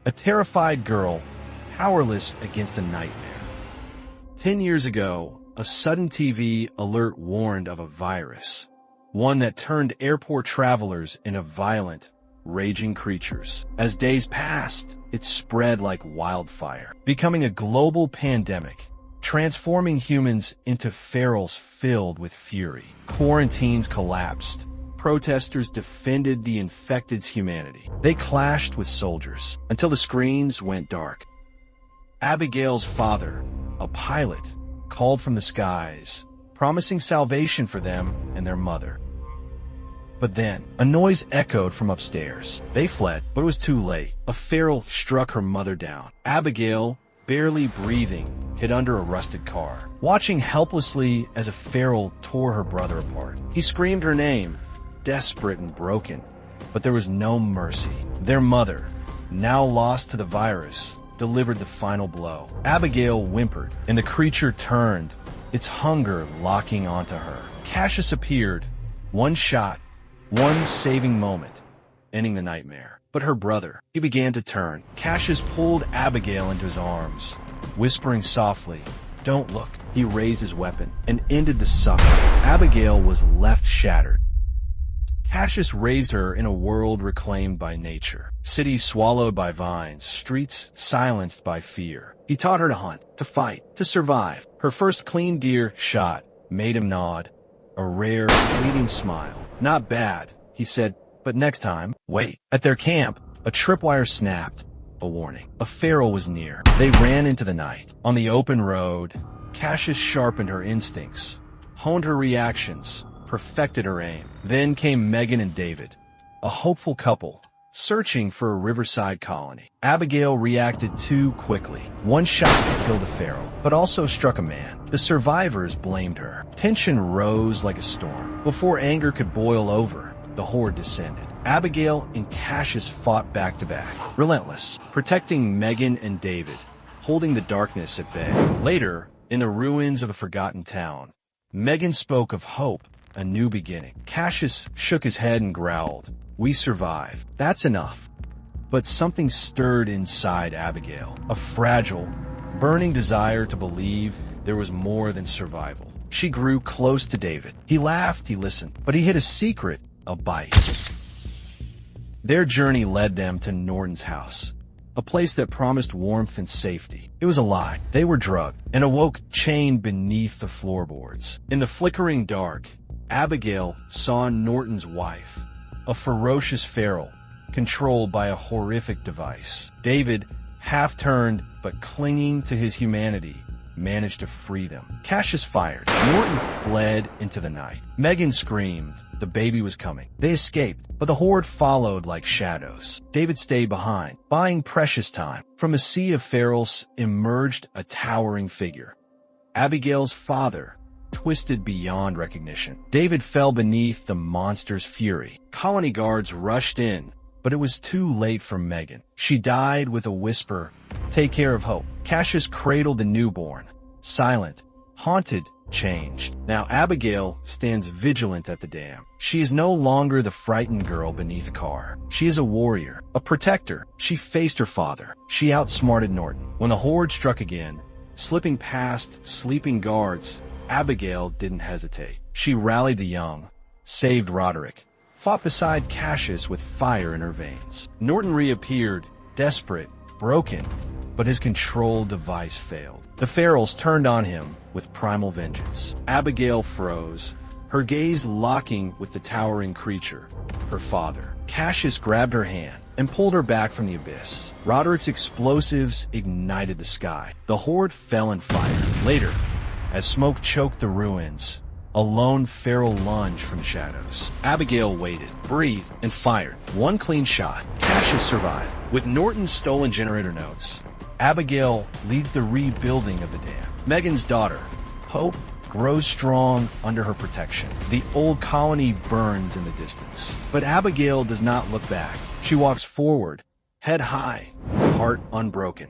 A terrified girl, powerless against a nightmare. 10 years ago, a sudden TV alert warned of a virus, one that turned airport travelers into violent, raging creatures. As days passed, it spread like wildfire, becoming a global pandemic, transforming humans into ferals filled with fury. Quarantines collapsed. Protesters defended the infected's humanity. They clashed with soldiers until the screens went dark. Abigail's father, a pilot, called from the skies, promising salvation for them and their mother. But then, a noise echoed from upstairs. They fled, but it was too late. A feral struck her mother down. Abigail, barely breathing, hid under a rusted car, watching helplessly as a feral tore her brother apart. He screamed her name, desperate and broken, but there was no mercy. Their mother, now lost to the virus, delivered the final blow. Abigail whimpered, and the creature turned, its hunger locking onto her. Cassius appeared, one shot, one saving moment, ending the nightmare. But her brother, he began to turn. Cassius pulled Abigail into his arms, whispering softly, "Don't look." He raised his weapon and ended the suffering. Abigail was left shattered. Cassius raised her in a world reclaimed by nature. Cities swallowed by vines, streets silenced by fear. He taught her to hunt, to fight, to survive. Her first clean deer shot made him nod, a rare, fleeting smile. "Not bad," he said, "but next time, wait." At their camp, a tripwire snapped, a warning. A feral was near. They ran into the night. On the open road, Cassius sharpened her instincts, honed her reactions, perfected her aim. Then came Megan and David, a hopeful couple, searching for a riverside colony. Abigail reacted too quickly. One shot killed a feral, but also struck a man. The survivors blamed her. Tension rose like a storm. Before anger could boil over, the horde descended. Abigail and Cassius fought back to back, relentless, protecting Megan and David, holding the darkness at bay. Later, in the ruins of a forgotten town, Megan spoke of hope, a new beginning. Cassius shook his head and growled, "We survived. That's enough." But something stirred inside Abigail, a fragile, burning desire to believe there was more than survival. She grew close to David. He laughed, he listened, but he hid a secret, a bite. Their journey led them to Norton's house, a place that promised warmth and safety. It was a lie. They were drugged and awoke chained beneath the floorboards. In the flickering dark, Abigail saw Norton's wife, a ferocious feral, controlled by a horrific device. David, half-turned but clinging to his humanity, managed to free them. Cassius fired. Norton fled into the night. Megan screamed. The baby was coming. They escaped, but the horde followed like shadows. David stayed behind, buying precious time. From a sea of ferals emerged a towering figure. Abigail's father, twisted beyond recognition. David fell beneath the monster's fury. Colony guards rushed in, but it was too late for Megan. She died with a whisper, "Take care of hope." Cassius cradled the newborn, silent, haunted, changed. Now Abigail stands vigilant at the dam. She is no longer the frightened girl beneath a car. She is a warrior, a protector. She faced her father. She outsmarted Norton. When the horde struck again, slipping past sleeping guards, Abigail didn't hesitate. She rallied the young, saved Roderick, fought beside Cassius with fire in her veins. Norton reappeared, desperate, broken, but his control device failed. The ferals turned on him with primal vengeance. Abigail froze, her gaze locking with the towering creature, her father. Cassius grabbed her hand and pulled her back from the abyss. Roderick's explosives ignited the sky. The horde fell in fire. Later, as smoke choked the ruins, a lone feral lunged from shadows. Abigail waited, breathed, and fired. One clean shot. Cassius survived. With Norton's stolen generator notes, Abigail leads the rebuilding of the dam. Megan's daughter, Hope, grows strong under her protection. The old colony burns in the distance. But Abigail does not look back. She walks forward, head high, heart unbroken.